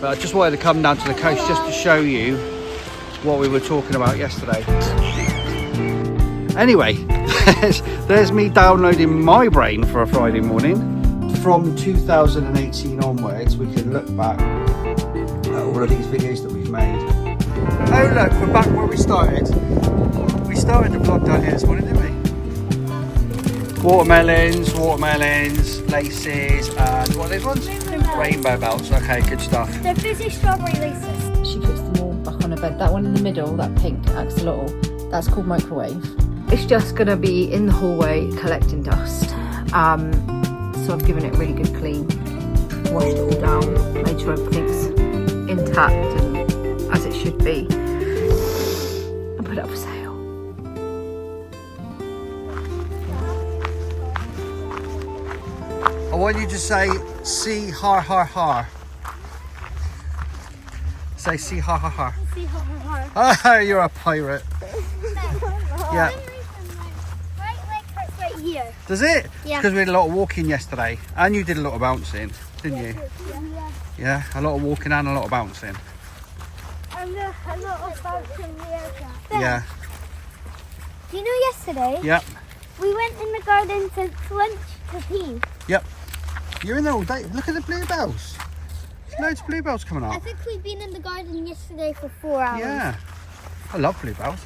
But I just wanted to come down to the coast just to show you what we were talking about yesterday. Anyway, there's me downloading my brain for a Friday morning. From 2018 onwards, we can look back at all of these videos that we've made. Oh look, we're back where we started. We started the vlog down here this morning, didn't we? Watermelons, laces, and what are these ones? Rainbow belts. Okay, good stuff. They're fizzy strawberry laces. She puts them all back on her bed. That one in the middle, that pink axolotl, that's called microwave. It's just gonna be in the hallway collecting dust. So I've given it a really good clean, washed it all down, made sure everything's intact and as it should be, and put it up for sale. I want you to say, see har har har. Say, see har har har. See how Oh, you're a pirate. Yeah. Right leg hurts right here. Does it? Yeah. Because we did a lot of walking yesterday, and you did a lot of bouncing, didn't you? Yeah. Yeah, a lot of walking and a lot of bouncing. And a lot of bouncing the aircraft. Yeah. Do you know yesterday? Yep. We went in the garden to lunch to pee. Yep. You're in there all day. Look at the bluebells. There's loads of bluebells coming I up. think we've been in the garden yesterday for 4 hours. Yeah. I love bluebells.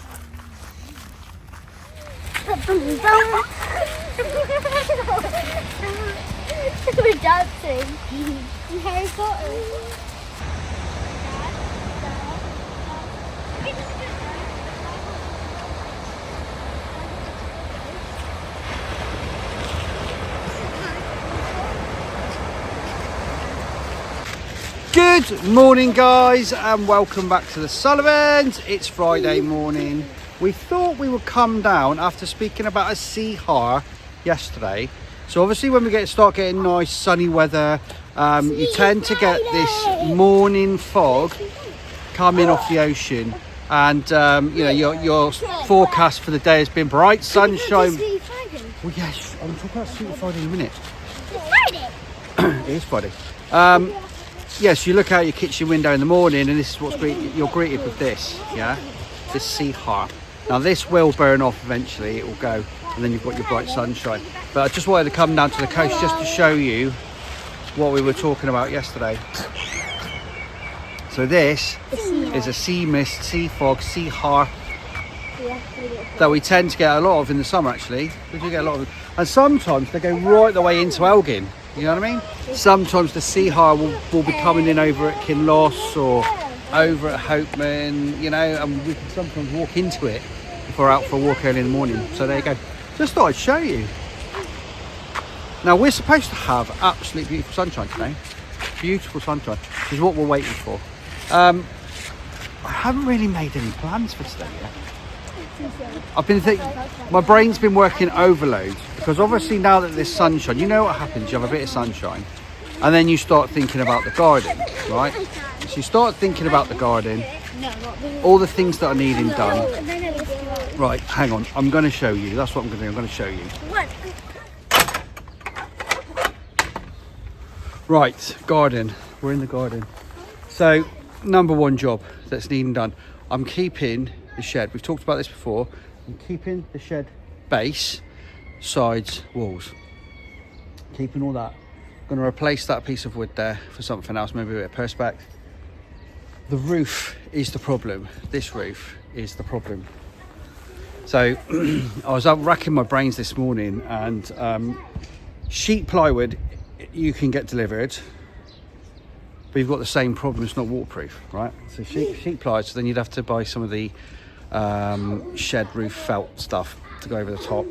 We're dancing. Harry Potter. Good morning, guys, and welcome back to the Sullivans. It's Friday morning. We thought we would come down after speaking about a sea har yesterday. So obviously when we start getting nice sunny weather, you tend to get this morning fog coming off the ocean, and you know your forecast for the day has been bright sunshine. Well, yes, I'm talking about Super Friday in a minute. Friday. It is Friday. Yes, you look out your kitchen window in the morning, and this is what's you're greeted with this, yeah, this sea har. Now this will burn off eventually; it will go, and then you've got your bright sunshine. But I just wanted to come down to the coast just to show you what we were talking about yesterday. So this is a sea mist, sea fog, sea har that we tend to get a lot of in the summer. Actually, we do get a lot of, and sometimes they go right the way into Elgin. You know what I mean? Sometimes the sea har will be coming in over at Kinloss or over at Hopeman, you know, and we can sometimes walk into it if we're out for a walk early in the morning. So there you go. Just thought I'd show you. Now we're supposed to have absolutely beautiful sunshine today. Beautiful sunshine, which is what we're waiting for. I haven't really made any plans for today yet. I've been thinking, my brain's been working overload, because obviously now that there's sunshine, you know what happens, you have a bit of sunshine and then you start thinking about the garden, right? So you start thinking about the garden, all the things that are needing done. Right, hang on, I'm going to show you. That's what I'm going to do. I'm going to show you. Right, garden. We're in the garden. So number one job that's needing done, I'm keeping the shed. We've talked about this before. I'm keeping the shed base, sides, walls. Keeping all that. I'm going to replace that piece of wood there for something else, maybe a bit of perspex. The roof is the problem. This roof is the problem. So I was up racking my brains this morning, and sheet plywood you can get delivered, but you've got the same problem. It's not waterproof, right? So sheet plywood, so then you'd have to buy some of the shed roof felt stuff to go over the top.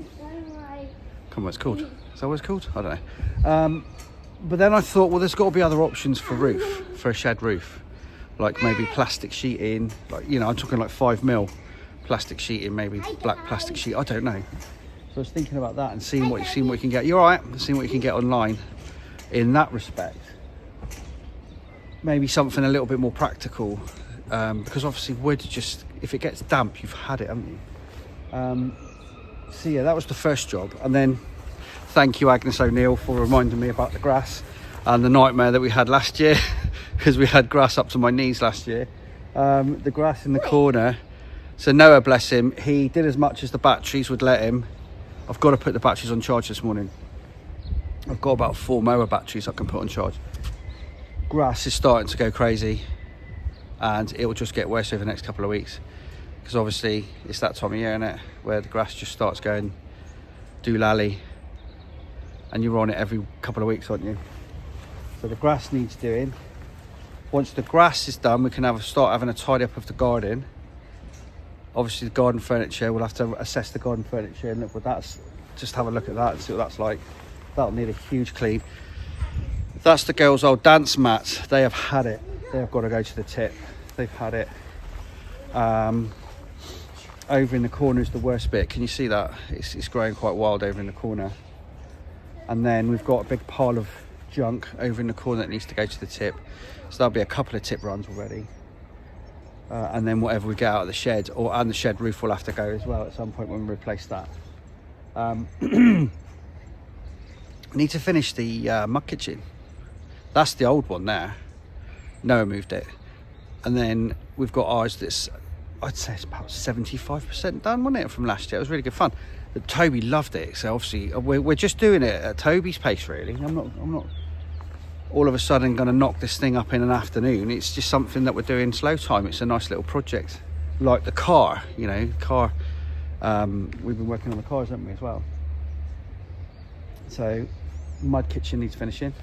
Come on, what's it called? Is that what it's called? I don't know. But then I thought, well, there's got to be other options for roof, for a shed roof, like maybe plastic sheeting, like, you know, I'm talking like 5mm plastic sheeting, maybe black plastic sheet. I don't know. So I was thinking about that and seeing what you can get. You're right. Seeing what you can get online in that respect. Maybe something a little bit more practical, because obviously wood, just if it gets damp, you've had it, haven't you? So yeah, that was the first job. And then thank you, Agnes O'Neill, for reminding me about the grass and the nightmare that we had last year because we had grass up to my knees last year. The grass in the corner. So Noah, bless him, he did as much as the batteries would let him. I've got to put the batteries on charge this morning. I've got about 4 mower batteries I can put on charge. Grass is starting to go crazy, and it will just get worse over the next couple of weeks, because obviously it's that time of year, isn't it, where the grass just starts going doolally, and you're on it every couple of weeks, aren't you? So the grass needs doing. Once the grass is done, we can start having a tidy up of the garden. Obviously the garden furniture, we'll have to assess the garden furniture and look what that's, just have a look at that and see what that's like. That'll need a huge clean. That's the girls' old dance mats. They have had it. They have got to go to the tip. They've had it. Over in the corner is the worst bit. Can you see that? It's growing quite wild over in the corner. And then we've got a big pile of junk over in the corner that needs to go to the tip. So there'll be a couple of tip runs already. And then whatever we get out of the shed, and the shed roof will have to go as well at some point when we replace that. I need to finish the mud kitchen. That's the old one there. Noah moved it. And then we've got ours that's, I'd say it's about 75% done, wasn't it, from last year? It was really good fun. But Toby loved it, so obviously we're just doing it at Toby's pace, really. I'm not all of a sudden going to knock this thing up in an afternoon. It's just something that we're doing slow time. It's a nice little project, like the car, you know, car. We've been working on the cars, haven't we, as well? So mud kitchen needs finishing.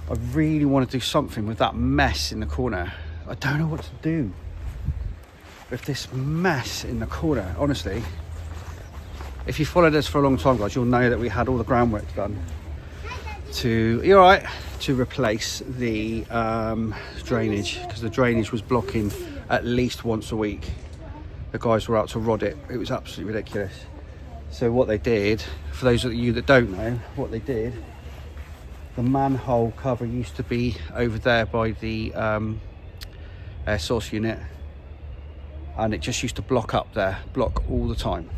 I really want to do something with that mess in the corner. I don't know what to do with this mess in the corner, honestly. If you followed us for a long time, guys, you'll know that we had all the groundwork done you're right, to replace the drainage, because the drainage was blocking at least once a week. The guys were out to rod it. It was absolutely ridiculous. So what they did, for those of you that don't know, what they did, the manhole cover used to be over there by the air source unit, and it just used to block up there, block all the time.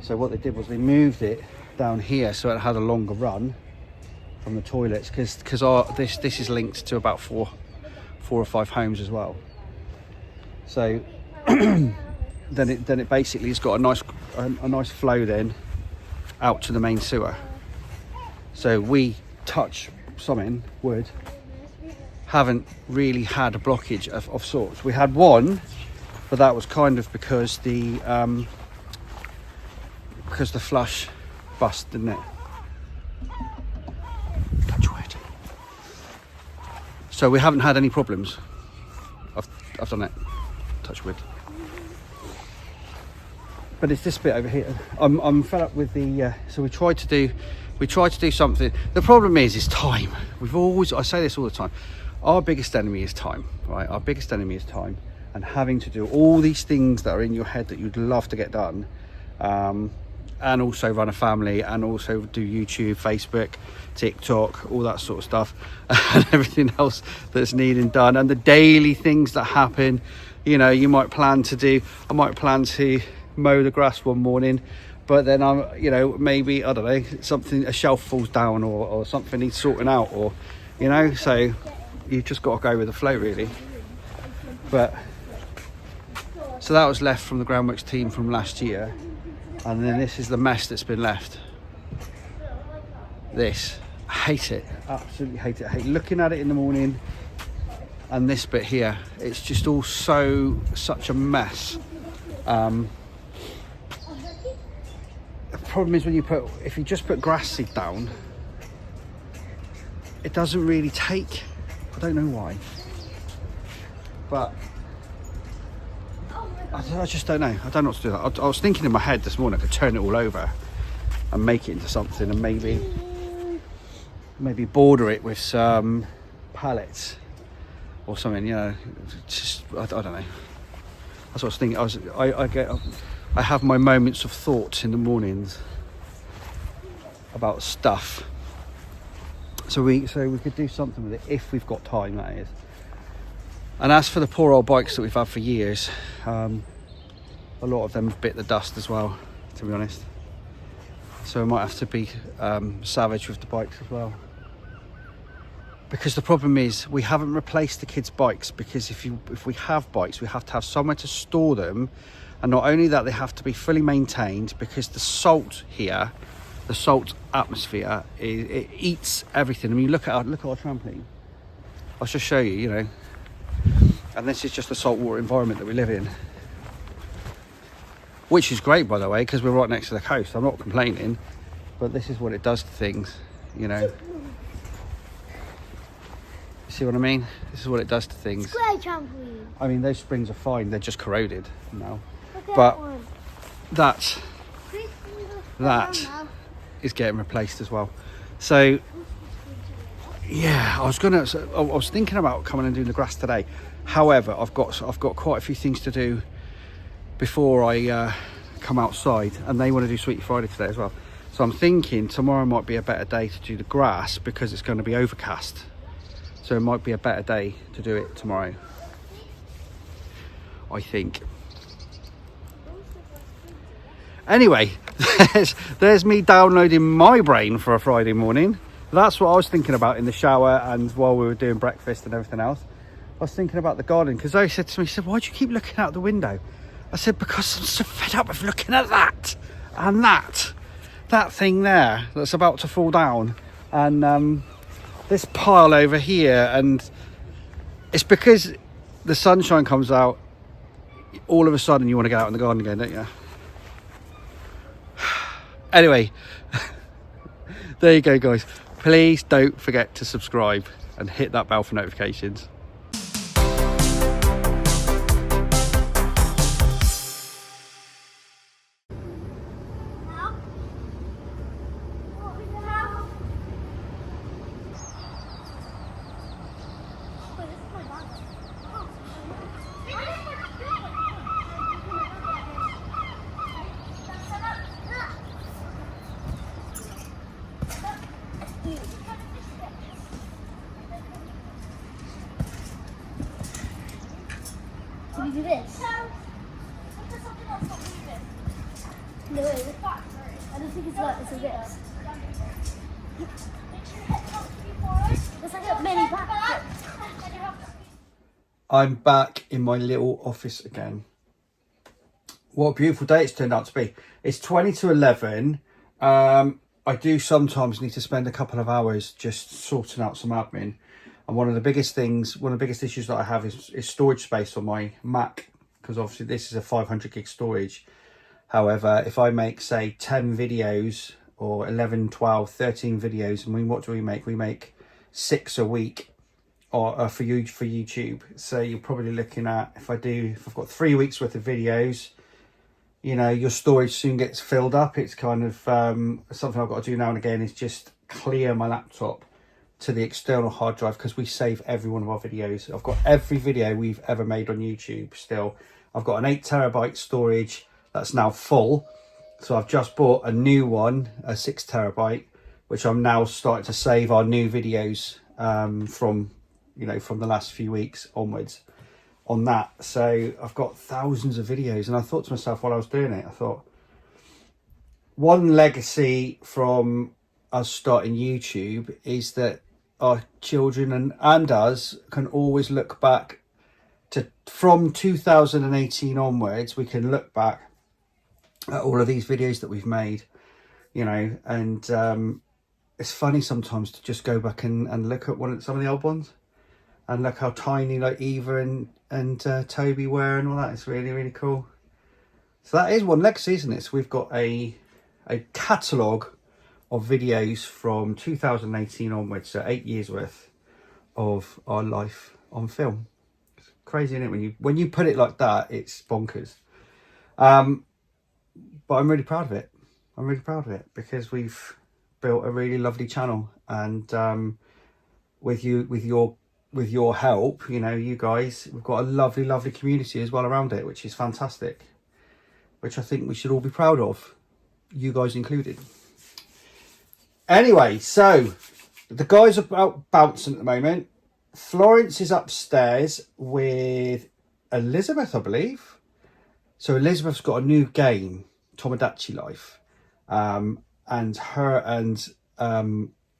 So what they did was they moved it down here so it had a longer run from the toilets, because this is linked to about four or five homes as well. So then it basically has got a nice flow then out to the main sewer. So we touch something, wood, haven't really had a blockage of sorts. We had one, but that was kind of because the flush bust, didn't it? Touch wood. So we haven't had any problems. I've done it. Touch wood. But it's this bit over here. I'm fed up with the. So we tried to do something. The problem is time. I say this all the time. Our biggest enemy is time, right? Our biggest enemy is time, and having to do all these things that are in your head that you'd love to get done, and also run a family, and also do YouTube, Facebook, TikTok, all that sort of stuff, and everything else that's needing done, and the daily things that happen. You know, I might plan to mow the grass one morning, but then maybe, I don't know, a shelf falls down or something needs sorting out, or, so you've just got to go with the flow, really. But so that was left from the groundworks team from last year, and then this is the mess that's been left. This, I hate it, absolutely hate it. I hate looking at it in the morning, and this bit here, it's just all such a mess. The problem is if you just put grass seed down, it doesn't really take. I don't know why, but I just don't know. I don't know what to do. I was thinking in my head this morning I could turn it all over and make it into something, and maybe border it with some pallets or something. Just I don't know. That's what I was thinking. I have my moments of thought in the mornings about stuff. So we could do something with it if we've got time, that is. And as for the poor old bikes that we've had for years, a lot of them have bit the dust as well, to be honest. So we might have to be savage with the bikes as well. because the problem is we haven't replaced the kids' bikes, because if we have bikes, we have to have somewhere to store them. And not only that, they have to be fully maintained, because the salt here, the salt atmosphere, it eats everything. I mean, look at our trampoline. I'll just show you, you know. And this is just the saltwater environment that we live in, which is great, by the way, because we're right next to the coast. I'm not complaining, but this is what it does to things, you know. You see what I mean? This is what it does to things. Square trampoline. I mean, those springs are fine. They're just corroded now. But that is getting replaced as well. So yeah, I was thinking about coming and doing the grass today. However, I've got quite a few things to do before I come outside, and they want to do Sweetie Friday today as well. So I'm thinking tomorrow might be a better day to do the grass, because it's going to be overcast. So it might be a better day to do it tomorrow, I think. Anyway, there's me downloading my brain for a Friday morning. That's what I was thinking about in the shower and while we were doing breakfast and everything else. I was thinking about the garden, because Zoe said to me, she said, why do you keep looking out the window? I said, because I'm so fed up with looking at that and that thing there that's about to fall down, and this pile over here. And it's because the sunshine comes out, all of a sudden you want to get out in the garden again, don't you? Anyway, there you go, guys. Please don't forget to subscribe and hit that bell for notifications. Can you do this? No, wait. I don't think it's like this. It's this. It's like a mini back. I'm back in my little office again. What a beautiful day it's turned out to be. It's 20 to 11. I do sometimes need to spend a couple of hours just sorting out some admin. And one of the biggest issues that I have is storage space on my Mac, because obviously this is a 500 gig storage. However, if I make, say, 10 videos or 11, 12, 13 videos, and what do we make? We make 6 a week or for YouTube. So you're probably looking at, if I've got 3 weeks worth of videos, you know, your storage soon gets filled up. It's kind of something I've got to do now and again, is just clear my laptop to the external hard drive, because we save every one of our videos. I've got every video we've ever made on YouTube still. I've got an 8 terabyte storage that's now full. So I've just bought a new one, a 6 terabyte, which I'm now starting to save our new videos from the last few weeks onwards on that. So I've got thousands of videos, and I thought to myself while I was doing it, I thought, one legacy from us starting YouTube is that our children and us can always look back to, from 2018 onwards, we can look back at all of these videos that we've made, you know, and it's funny sometimes to just go back and look at some of the old ones and look how tiny like Eva and Toby were and all that. It's really, really cool. So that is one legacy, isn't it? So we've got a catalogue of videos from 2018 onwards, so 8 years worth of our life on film. It's crazy, isn't it? When you put it like that, it's bonkers. But I'm really proud of it. I'm really proud of it, because we've built a really lovely channel, and with your help, you know, you guys, we've got a lovely community as well around it, which is fantastic, which I think we should all be proud of, you guys included. Anyway, so the guys are out bouncing at the moment. Florence is upstairs with Elizabeth, I believe. So Elizabeth's got a new game, Tomodachi Life, and her and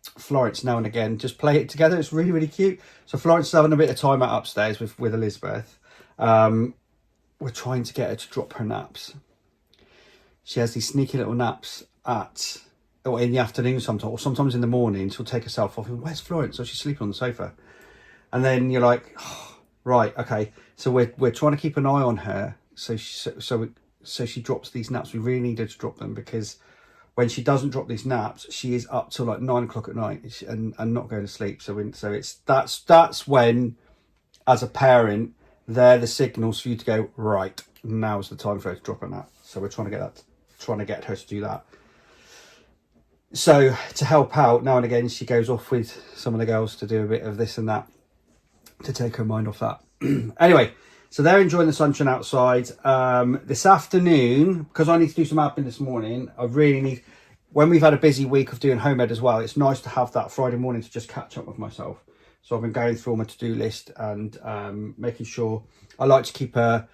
Florence now and again, just play it together. It's really, really cute. So Florence is having a bit of time out upstairs with Elizabeth. We're trying to get her to drop her naps. She has these sneaky little naps in the afternoon sometimes, or sometimes in the morning. She'll take herself off and, where's Florence? So she's sleeping on the sofa. And then you're like, oh, right, okay. So we're trying to keep an eye on her. So she drops these naps. We really need her to drop them, because when she doesn't drop these naps, she is up till like 9 o'clock at night and not going to sleep. So that's when, as a parent, they're the signals for you to go, right, now's the time for her to drop a nap. So we're trying to get her to do that. So to help out, now and again, she goes off with some of the girls to do a bit of this and that to take her mind off that. Anyway, so they're enjoying the sunshine outside. This afternoon, because I need to do some admin this morning, I really need, when we've had a busy week of doing home ed as well, it's nice to have that Friday morning to just catch up with myself. So I've been going through all my to-do list and making sure, I like to keep a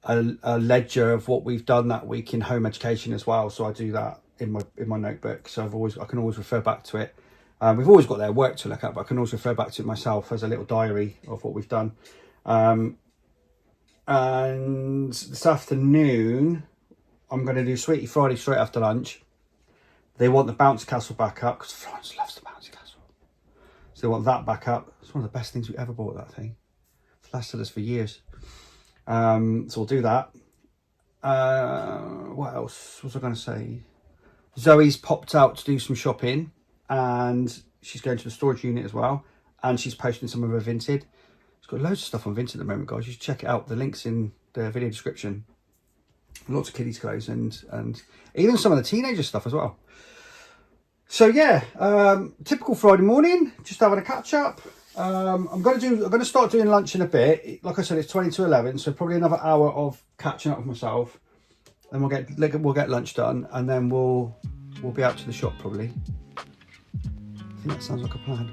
ledger of what we've done that week in home education as well. So I do that in my notebook. So I can always refer back to it. We've always got their work to look at, but I can always refer back to it myself as a little diary of what we've done. And this afternoon, I'm going to do Sweetie Friday straight after lunch. They want the bouncy castle back up, because Florence loves the bouncy castle. So they want that back up. It's one of the best things we ever bought, that thing. It's lasted us for years. So we'll do that. What else was I going to say? Zoe's popped out to do some shopping, and she's going to the storage unit as well, and she's posting some of her Vinted. She's got loads of stuff on Vinted at the moment, guys. You should check it out. The link's in the video description. Lots of kiddies clothes and even some of the teenager stuff as well. So yeah, typical Friday morning, just having a catch up. I'm going to start doing lunch in a bit. Like I said, it's 20 to 11, so probably another hour of catching up with myself. Then we'll get lunch done, and then we'll be out to the shop probably. I think that sounds like a plan.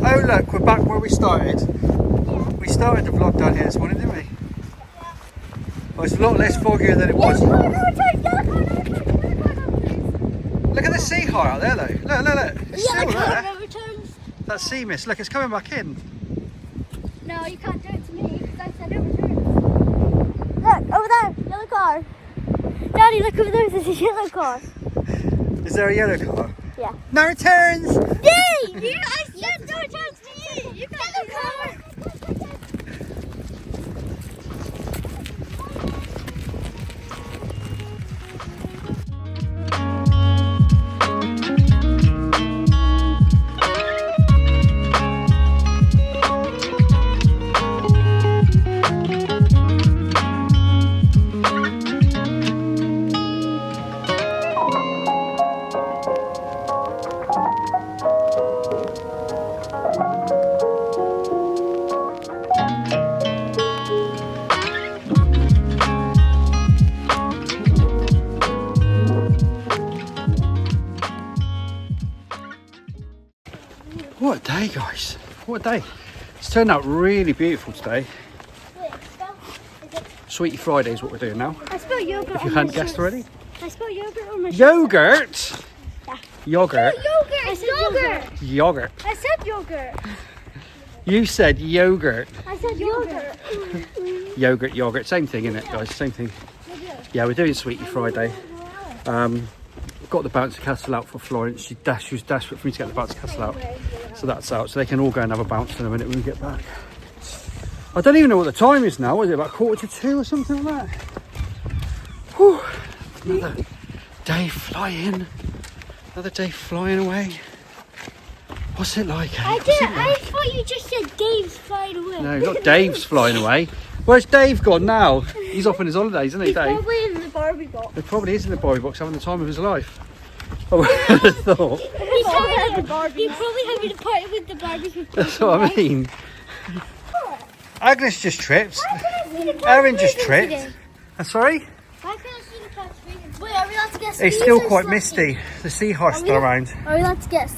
Oh look, we're back where we started. Yeah. We started the vlog down here this morning, didn't we? Well, it's a lot less foggier than it was. Look at the sea high out there though. Look. It's still there. That sea mist, look, it's coming back in. No, you can't do it to me because I said it returns. Look, over there, yellow car. Daddy, look over there, there's a yellow car. Is there a yellow car? Yeah. No returns! Yay! I said no returns to you! You got the car! What a day, guys. What a day. It's turned out really beautiful today. Wait, Sweetie Friday is what we're doing now. I spelled yogurt. If you hadn't guessed already. I spelled yogurt on my shirt. Yogurt? Yeah. Yogurt. No, yogurt. I said yogurt. Yogurt. I said yogurt. You said yogurt. I said yogurt. Yogurt. Same thing, isn't it, guys? Same thing. Yeah, we're doing Sweetie Friday. got the bouncy castle out for Florence. She was desperate for me to get the bouncy castle out. So that's out. So they can all go and have a bounce in a minute when we get back. I don't even know what the time is now. Is it about 1:45 or something like that? Whew. Another day flying. Another day flying away. What's it like, eh? I thought you just said Dave's flying away. No, not Dave's flying away. Where's Dave gone now? He's off on his holidays, isn't he, He's Dave? probably in the Barbie box. He probably is in the Barbie box having the time of his life. I would have thought. He's probably having a party with the Barbies. That's what I mean. Agnes just tripped. Erin just tripped. Sorry? Why can't I see the clouds freezing? Wait, are we allowed to get It's still quite misty. The sea horse still around. Are we allowed to get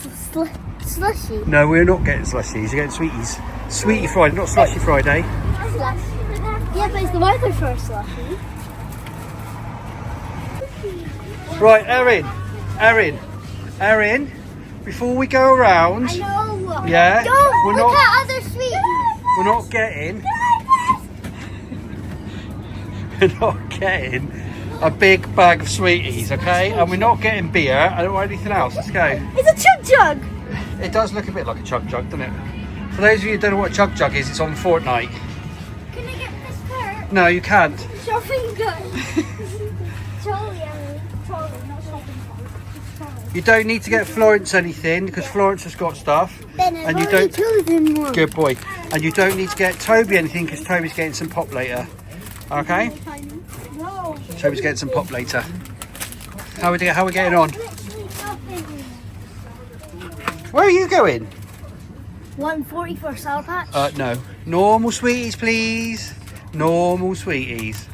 slushy? No, we're not getting slushies. You're getting sweeties. Sweetie Friday, not slushy Friday. Yeah, but it's the weather for a slushy. Right, Erin. Before we go around, I know. yeah, Don't we're look not. at other sweeties. We're not getting. We're not getting a big bag of sweeties, okay? And we're not getting beer or anything else. Let's go. It's a chug jug. It does look a bit like a chug jug, doesn't it? For those of you who don't know what chug jug is, it's on Fortnite. Can I get this part? No, you can't. Shopping gun. Trolley, not shopping cart. It's trolley. You don't need to get Florence anything because Florence has got stuff. Ben, And you don't. chosen one. Good boy. And you don't need to get Toby anything because Toby's getting some pop later. Okay? No. Toby's getting some pop later. How are we getting on? Literally nothing. Where are you going? 140 for a Sour Patch. No. Normal sweeties, please. Normal sweeties.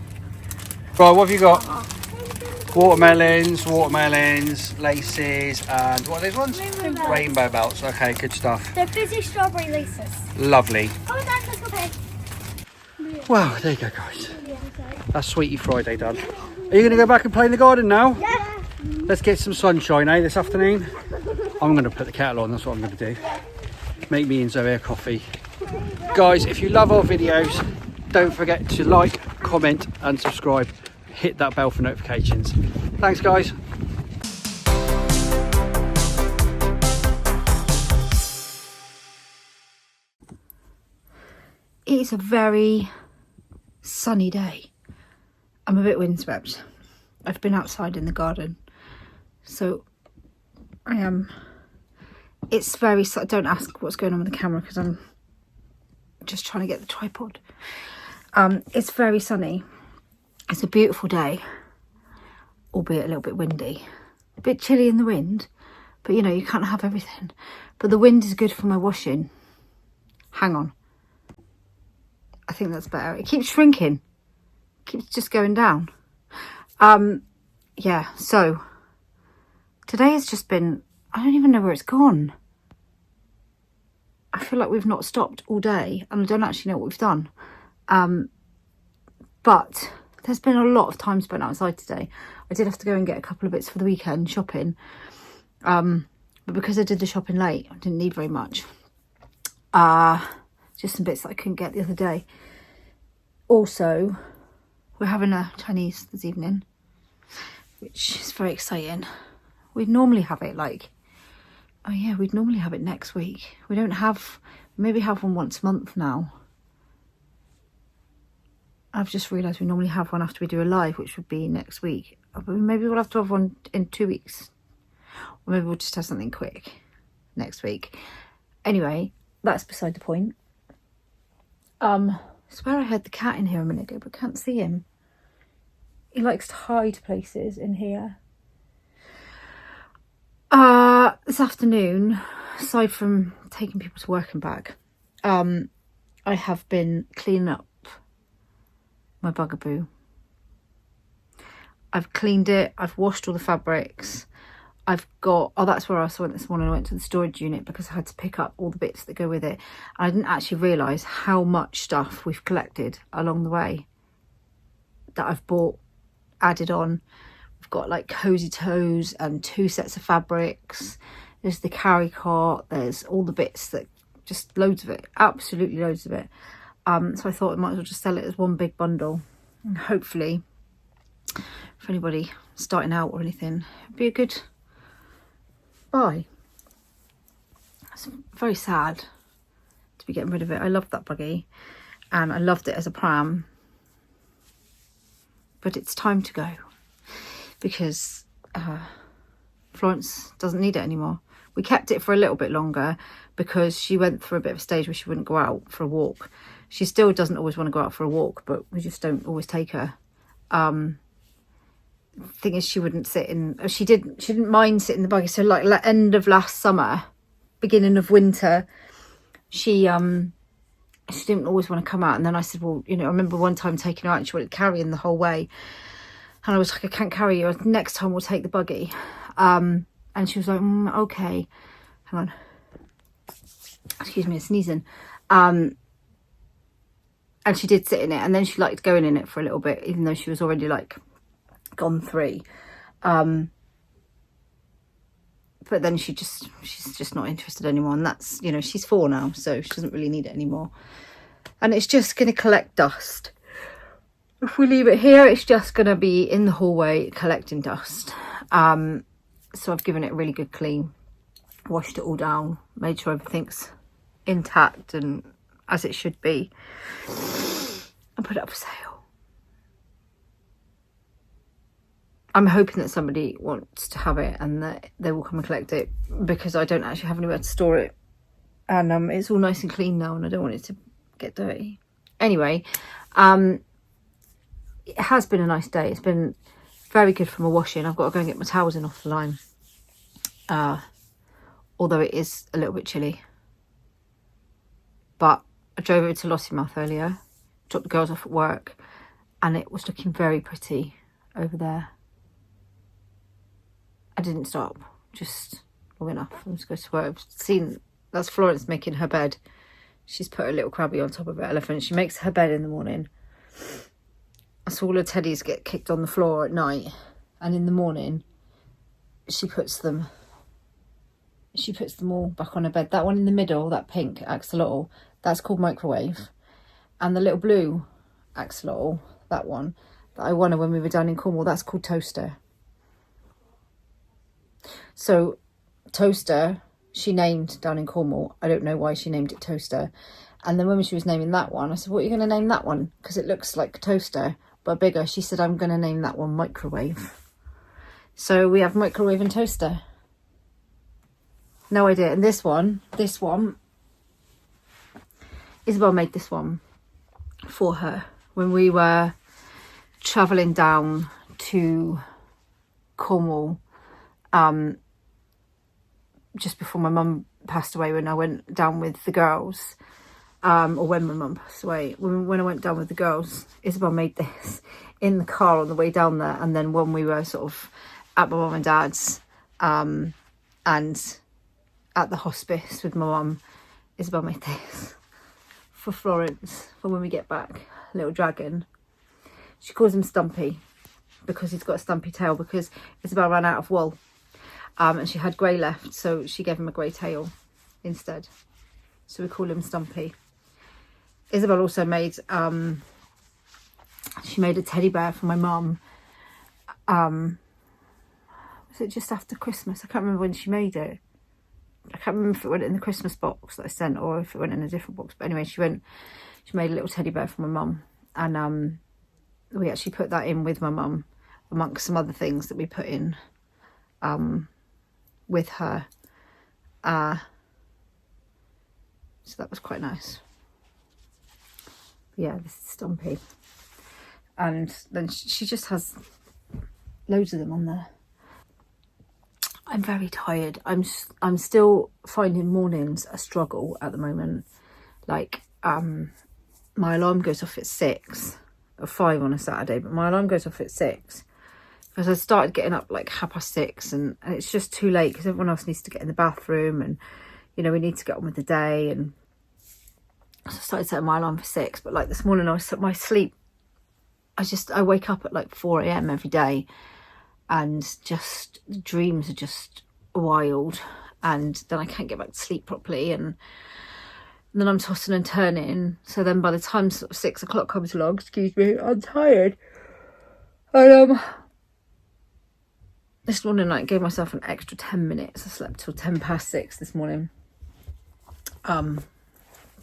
Right, what have you got? Watermelons, laces, and what are those ones? Rainbow belts. Okay, good stuff. They're fizzy strawberry laces. Lovely. Oh, that's let's go pay. Well, there you go, guys. That's Sweetie Friday done. Are you going to go back and play in the garden now? Yeah. Let's get some sunshine, eh, this afternoon? I'm going to put the kettle on, that's what I'm going to do. Make me and Zoe a coffee. Guys, if you love our videos, don't forget to like, comment and subscribe. Hit that bell for notifications. Thanks, guys. It's a very sunny day. I'm a bit windswept. I've been outside in the garden, so I am. It's very. Don't ask what's going on with the camera because I'm just trying to get the tripod. It's very sunny. It's a beautiful day, albeit a little bit windy, a bit chilly in the wind. But you know, you can't have everything. But the wind is good for my washing. Hang on. I think that's better. It keeps shrinking. It keeps just going down. Yeah, so today has just been, I don't even know where it's gone. I feel like we've not stopped all day and I don't actually know what we've done. But there's been a lot of time spent outside today. I did have to go and get a couple of bits for the weekend shopping. But because I did the shopping late, I didn't need very much. Just some bits that I couldn't get the other day. Also, we're having a Chinese this evening, which is very exciting. We'd normally have it we'd normally have it next week. We don't have, maybe have one once a month now. I've just realised we normally have one after we do a live, which would be next week. But maybe we'll have to have one in 2 weeks. Or maybe we'll just have something quick next week. Anyway, that's beside the point. I swear I heard the cat in here a minute ago, but can't see him. He likes to hide places in here. This afternoon, aside from taking people to work and back, I have been cleaning up my bugaboo. I've cleaned it, I've washed all the fabrics. I've got, that's where I went this morning. I went to the storage unit because I had to pick up all the bits that go with it. And I didn't actually realise how much stuff we've collected along the way that I've bought, added on. We've got like cozy toes and 2 sets of fabrics. There's the carry cart. There's all the bits that, just loads of it, absolutely loads of it. So I thought I might as well just sell it as one big bundle. And hopefully, for anybody starting out or anything. It'd be a good buy. It's very sad to be getting rid of it. I loved that buggy and I loved it as a pram, but it's time to go because Florence doesn't need it anymore. We kept it for a little bit longer because she went through a bit of a stage where she wouldn't go out for a walk. She still doesn't always want to go out for a walk, but we just don't always take her. Thing is, she wouldn't sit in, she didn't mind sitting in the buggy. So like end of last summer, beginning of winter, she didn't always want to come out. And then I said, well, you know, I remember one time taking her out and she wanted carrying the whole way. And I was like, I can't carry you. Next time we'll take the buggy. And she was like, okay. Hang on. Excuse me, I'm sneezing. And she did sit in it. And then she liked going in it for a little bit, even though she was already like gone 3. But then she's just not interested anymore. And that's, you know, she's 4 now, so she doesn't really need it anymore. And it's just going to collect dust. If we leave it here, it's just going to be in the hallway collecting dust. So I've given it a really good clean, washed it all down, made sure everything's intact and as it should be, and put it up for sale. I'm hoping that somebody wants to have it and that they will come and collect it, because I don't actually have anywhere to store it. And it's all nice and clean now and I don't want it to get dirty. Anyway, it has been a nice day. It's been very good for my washing. I've got to go and get my towels in off the line. Although it is a little bit chilly. But I drove over to Lossiemouth earlier, dropped the girls off at work, and it was looking very pretty over there. I didn't stop, just long enough. I'm just going to work. I've seen, that's Florence making her bed. She's put a little crabby on top of her elephant. She makes her bed in the morning. I saw all her teddies get kicked on the floor at night, and in the morning she puts them all back on her bed. That one in the middle, that pink axolotl, that's called Microwave. And the little blue axolotl, that one that I won her when we were down in Cornwall, that's called Toaster. So Toaster, she named down in Cornwall. I don't know why she named it Toaster. And then when she was naming that one, I said, what are you going to name that one? Because it looks like Toaster, but bigger. She said, I'm going to name that one Microwave. So we have Microwave and Toaster. No idea. And this one, Isabel made this one for her when we were travelling down to Cornwall, just before my mum passed away, when I went down with the girls, or when my mum passed away, when I went down with the girls, Isabel made this in the car on the way down there. And then when we were sort of at my mum and dad's, and at the hospice with my mum, Isabel made this for Florence for when we get back. Little dragon. She calls him Stumpy because he's got a stumpy tail, because Isabel ran out of wool, and she had grey left, so she gave him a grey tail instead. So we call him Stumpy. Isabel also made she made a teddy bear for my mum. Was it just after Christmas? I can't remember when she made it. I can't remember if it went in the Christmas box that I sent or if it went in a different box. But anyway, she made a little teddy bear for my mum. And we actually put that in with my mum, amongst some other things that we put in with her. So that was quite nice. But yeah, this is Stumpy. And then she just has loads of them on there. I'm very tired. I'm still finding mornings a struggle at the moment. Like, my alarm goes off at 6 or 5 on a Saturday, but my alarm goes off at 6 because I started getting up like 6:30, and it's just too late because everyone else needs to get in the bathroom, and you know, we need to get on with the day. And so I started setting my alarm for 6, but like this morning my sleep, I wake up at like 4 a.m. every day. And just the dreams are just wild, and then I can't get back to sleep properly, and then I'm tossing and turning. So then by the time sort of 6 o'clock comes along, excuse me, I'm tired. And this morning I gave myself an extra 10 minutes. I slept till 6:10 this morning. But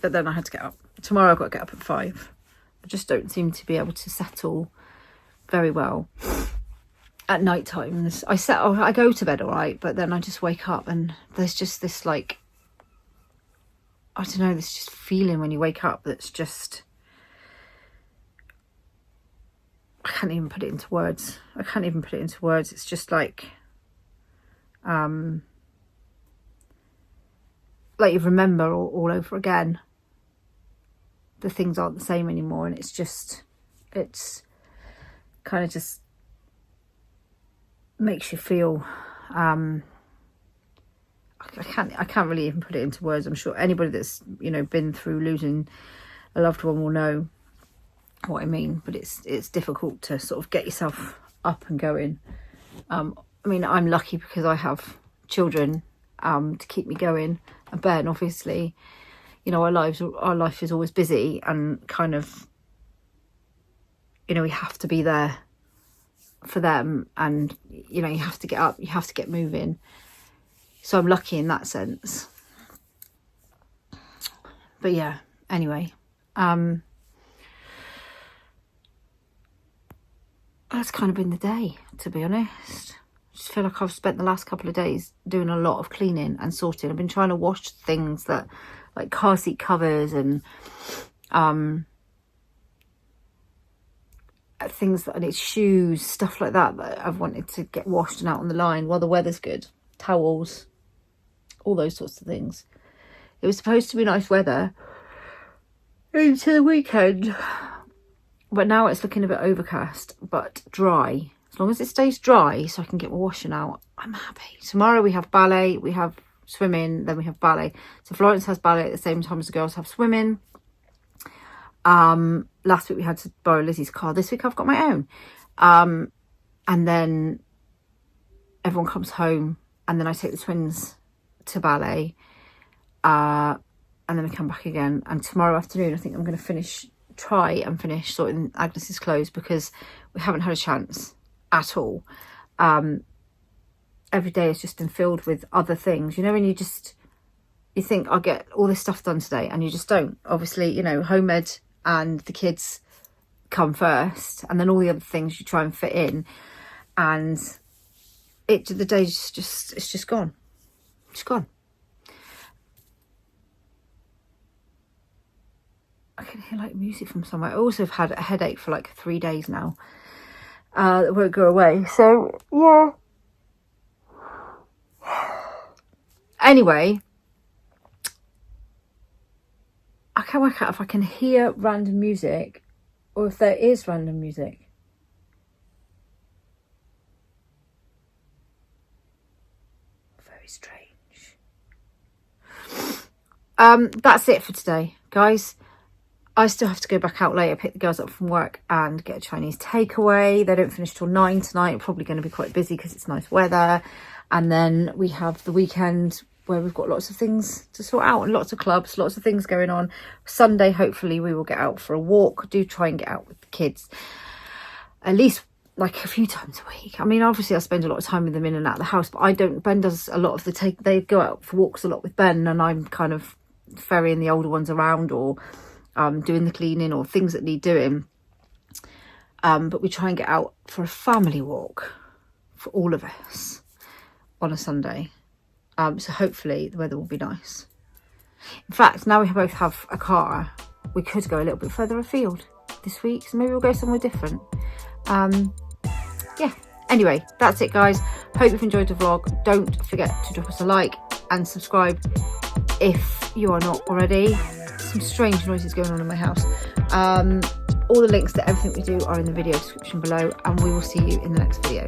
then I had to get up. Tomorrow I've got to get up at 5. I just don't seem to be able to settle very well at night time. I go to bed all right, but then I just wake up and there's just this, like, I don't know, this just feeling when you wake up that's just, I can't even put it into words. It's just like you remember all over again. The things aren't the same anymore, and it's kind of just makes you feel, I can't really even put it into words. I'm sure anybody that's, you know, been through losing a loved one will know what I mean, but it's difficult to sort of get yourself up and going. I mean, I'm lucky because I have children to keep me going, and Ben, obviously, you know, our life is always busy, and kind of, you know, we have to be there for them, and, you know, you have to get up, you have to get moving. So I'm lucky in that sense. But yeah, anyway, that's kind of been the day, to be honest. I just feel like I've spent the last couple of days doing a lot of cleaning and sorting. I've been trying to wash things that, like car seat covers and things that I need, shoes, stuff like that I've wanted to get washed and out on the line while the weather's good. Towels, all those sorts of things. It was supposed to be nice weather into the weekend, but now it's looking a bit overcast but dry. As long as it stays dry so I can get my washing out, I'm happy. Tomorrow we have ballet, we have swimming, then we have ballet. So Florence has ballet at the same time as the girls have swimming. Last week we had to borrow Lizzie's car. This week I've got my own. And then everyone comes home, and then I take the twins to ballet. And then we come back again. And tomorrow afternoon I think I'm going to try and finish sorting Agnes's clothes, because we haven't had a chance at all. Every day has just been filled with other things, you know, and you think I'll get all this stuff done today, and you just don't. Obviously, you know, home ed and the kids come first, and then all the other things you try and fit in, and the day's just gone. It's gone. I can hear like music from somewhere. I also have had a headache for like 3 days now. That won't go away. So yeah. Anyway, I can't work out if I can hear random music or if there is random music. Very strange. That's it for today, guys. I still have to go back out later, pick the girls up from work and get a Chinese takeaway. They don't finish till 9 tonight. Probably going to be quite busy because it's nice weather. And then we have the weekend where we've got lots of things to sort out and lots of clubs, lots of things going on. Sunday, hopefully we will get out for a walk. Do try and get out with the kids at least like a few times a week. I mean, obviously I spend a lot of time with them in and out of the house, but I don't. Ben does a lot of they go out for walks a lot with Ben, and I'm kind of ferrying the older ones around, or doing the cleaning or things that need doing. But we try and get out for a family walk for all of us on a Sunday. So hopefully the weather will be nice. In fact, now we both have a car, we could go a little bit further afield this week. So maybe we'll go somewhere different. Yeah. Anyway, that's it, guys. Hope you've enjoyed the vlog. Don't forget to drop us a like and subscribe if you are not already. Some strange noises going on in my house. All the links to everything we do are in the video description below, and we will see you in the next video.